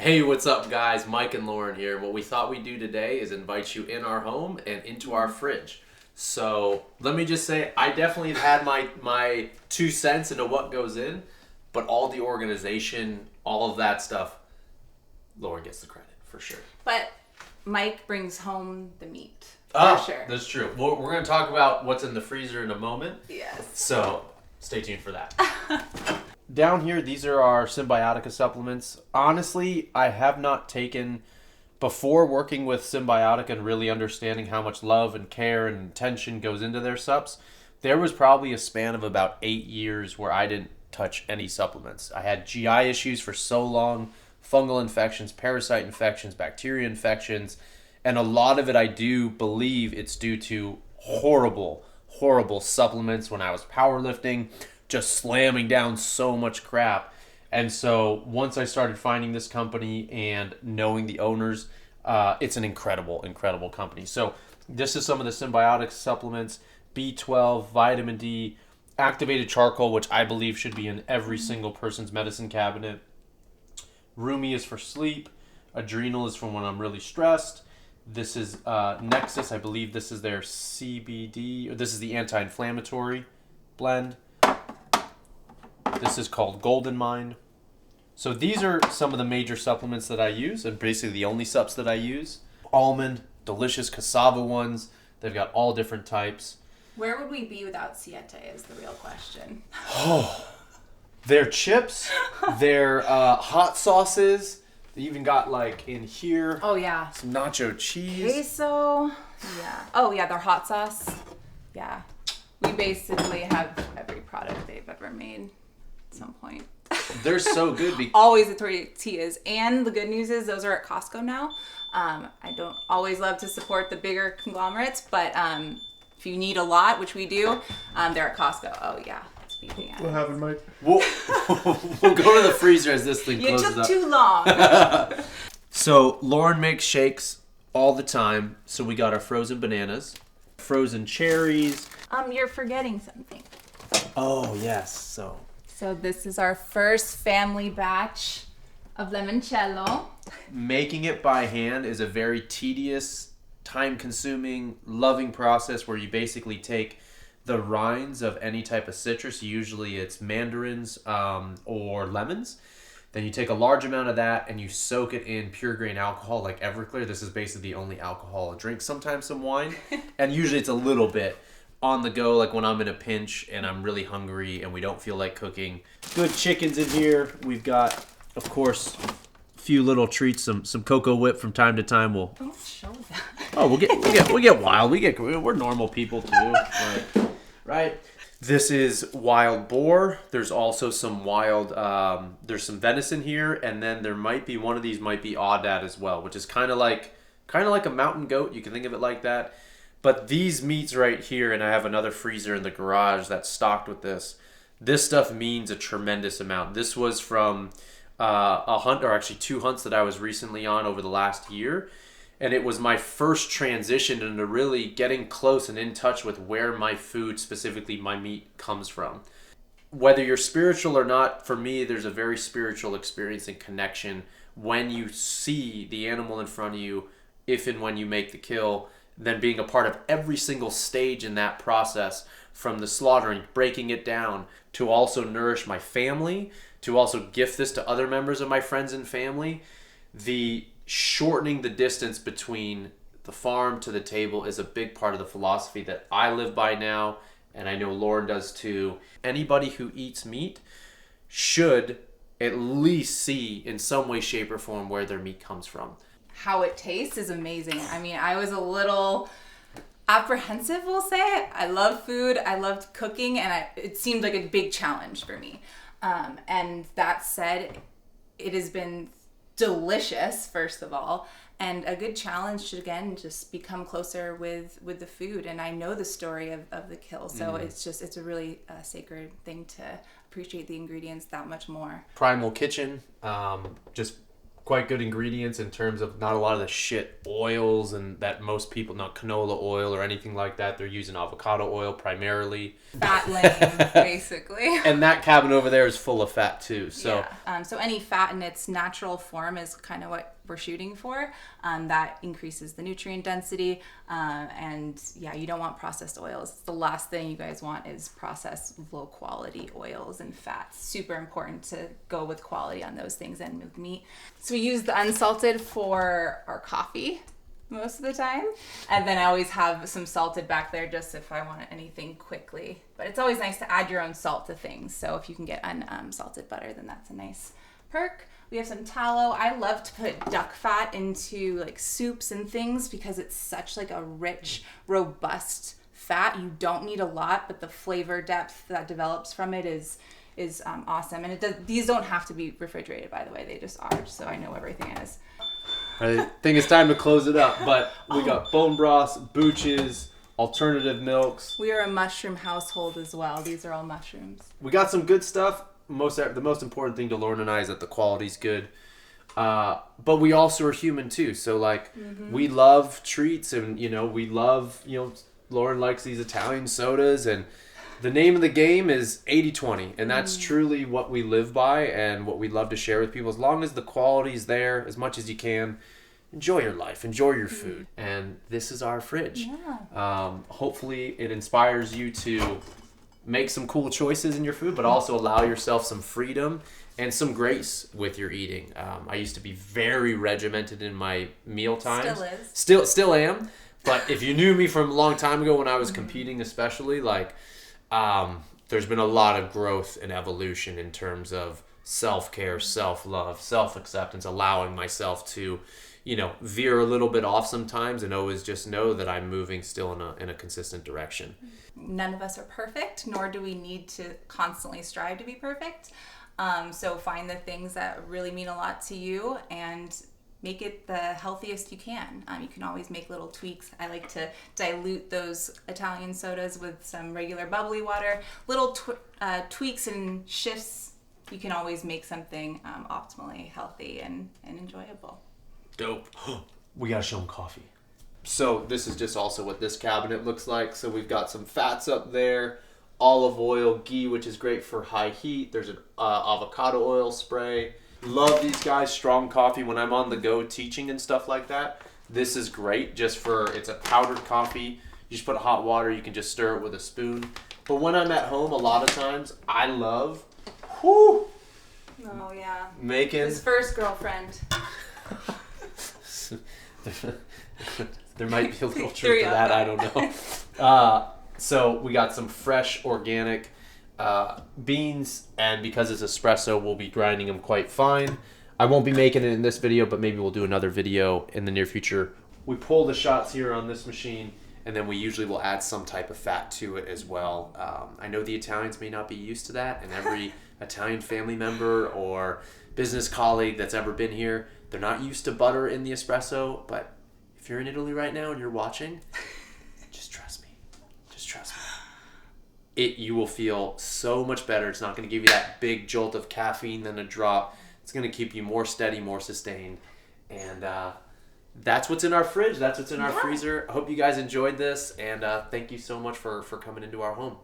Hey, what's up, guys? Mike and Lauren here. What we thought we'd do today is invite you in our home and into our fridge. So let me just say, I definitely have had my 2 cents into what goes in, but all the organization, all of that stuff, Lauren gets the credit for sure. But Mike brings home the meat. For sure. That's true. We're going to talk about what's in the freezer in a moment. Yes. So stay tuned for that. Down here, these are our Symbiotica supplements. Honestly, I have not taken, before working with Symbiotica and really understanding how much love and care and attention goes into their subs, there was probably a span of about 8 years where I didn't touch any supplements. I had GI issues for so long, fungal infections, parasite infections, bacteria infections, and a lot of it I do believe it's due to horrible supplements when I was powerlifting, just slamming down so much crap. And so once I started finding this company and knowing the owners, it's an incredible company. So this is some of the Symbiotic supplements: B12, vitamin D, activated charcoal, which I believe should be in every single person's medicine cabinet. Rumi is for sleep. Adrenal is for when I'm really stressed. This is Nexus. I believe this is their CBD, or this is the anti-inflammatory blend. This is called Golden Mind. So these are some of the major supplements that I use, and basically the only subs that I use. Almond, delicious cassava ones. They've got all different types. Where would we be without Siete is the real question. Oh, their chips, their hot sauces. They even got, like, in here. Oh, yeah. Some nacho cheese. Queso. Yeah. Oh, yeah, their hot sauce. Yeah. We basically have every product they've ever made at some point. They're so good. Always the tortillas. And the good news is those are at Costco now. I don't always love to support the bigger conglomerates, but if you need a lot, which we do, they're at Costco. Oh, yeah. What happened, Mike? We'll go to the freezer as this thing closes up. You took too long. So Lauren makes shakes all the time. So we got our frozen bananas, frozen cherries. You're forgetting something. Oh, yes. So this is our first family batch of limoncello. Making it by hand is a very tedious, time-consuming, loving process where you basically take the rinds of any type of citrus. Usually it's mandarins or lemons. Then you take a large amount of that and you soak it in pure grain alcohol like Everclear. This is basically the only alcohol I drink. Sometimes some wine. And usually it's a little bit on the go, like when I'm in a pinch and I'm really hungry and we don't feel like cooking. Good chickens in here. We've got, of course, a few little treats, some Cocoa Whip from time to time. Don't show that. Oh, we get wild. We're normal people too. Right. This is wild boar. There's also some wild, there's some venison here, and then there might be one of these might be aoudad as well, which is kind of like a mountain goat. You can think of it like that. But these meats right here, and I have another freezer in the garage that's stocked with this. This stuff means a tremendous amount. This was from a hunt, or actually 2 hunts that I was recently on over the last year. And it was my first transition into really getting close and in touch with where my food, specifically my meat, comes from. Whether you're spiritual or not, for me, there's a very spiritual experience and connection when you see the animal in front of you, if and when you make the kill, then being a part of every single stage in that process, from the slaughtering, breaking it down, to also nourish my family, to also gift this to other members of my friends and family. The shortening the distance between the farm to the table is a big part of the philosophy that I live by now, and I know Lauren does too. Anybody who eats meat should at least see in some way, shape, or form where their meat comes from. How it tastes is amazing. I mean, I was a little apprehensive, we'll say. I love food, I loved cooking, and it seemed like a big challenge for me. And that said, it has been delicious, first of all, and a good challenge to, again, just become closer with the food. And I know the story of the kill, so it's a really sacred thing to appreciate the ingredients that much more. Primal Kitchen, just quite good ingredients in terms of not a lot of the shit oils and that most people, not canola oil or anything like that. They're using avocado oil primarily. Fat lane, basically. And that cabinet over there is full of fat too. So so any fat in its natural form is kind of what we're shooting for. That increases the nutrient density. And yeah, you don't want processed oils. The last thing you guys want is processed low quality oils and fats. Super important to go with quality on those things and with meat. So we use the unsalted for our coffee most of the time. And then I always have some salted back there just if I want anything quickly. But it's always nice to add your own salt to things. So if you can get unsalted butter, then that's a nice perk. We have some tallow. I love to put duck fat into like soups and things because it's such like a rich, robust fat. You don't need a lot, but the flavor depth that develops from it is awesome. And these don't have to be refrigerated, by the way. They just are, so I know everything is. I think it's time to close it up, but we got bone broths, booches, alternative milks. We are a mushroom household as well. These are all mushrooms. We got some good stuff. The most important thing to Lauren and I is that the quality's good. But we also are human too. So like we love treats and we love, Lauren likes these Italian sodas and the name of the game is 80-20 and that's truly what we live by and what we love to share with people. As long as the quality's there as much as you can, enjoy your life, enjoy your food. And this is our fridge. Yeah. Hopefully it inspires you to make some cool choices in your food, but also allow yourself some freedom and some grace with your eating. I used to be very regimented in my meal times. Still is. Still am. But if you knew me from a long time ago when I was competing especially, like there's been a lot of growth and evolution in terms of self-care, self-love, self-acceptance, allowing myself to, veer a little bit off sometimes and always just know that I'm moving still in a consistent direction. None of us are perfect, nor do we need to constantly strive to be perfect. So find the things that really mean a lot to you and make it the healthiest you can. You can always make little tweaks. I like to dilute those Italian sodas with some regular bubbly water. Little tweaks and shifts, you can always make something optimally healthy and enjoyable. Dope. We gotta show them coffee. So this is just also what this cabinet looks like. So we've got some fats up there, olive oil, ghee, which is great for high heat. There's an avocado oil spray. Love these guys. Strong coffee when I'm on the go teaching and stuff like that. This is great just it's a powdered coffee. You just put hot water. You can just stir it with a spoon. But when I'm at home, a lot of times I love, Oh yeah. making. His first girlfriend. There might be a little truth to that. I don't know. So we got some fresh organic beans, and because it's espresso, we'll be grinding them quite fine. I won't be making it in this video, but maybe we'll do another video in the near future. We pull the shots here on this machine, and then we usually will add some type of fat to it as well. I know the Italians may not be used to that, and every Italian family member or business colleague that's ever been here, they're not used to butter in the espresso, but if you're in Italy right now and you're watching, just trust me. Just trust me. You will feel so much better. It's not going to give you that big jolt of caffeine than a drop. It's going to keep you more steady, more sustained. And that's what's in our fridge. That's what's in our freezer. I hope you guys enjoyed this. And thank you so much for coming into our home.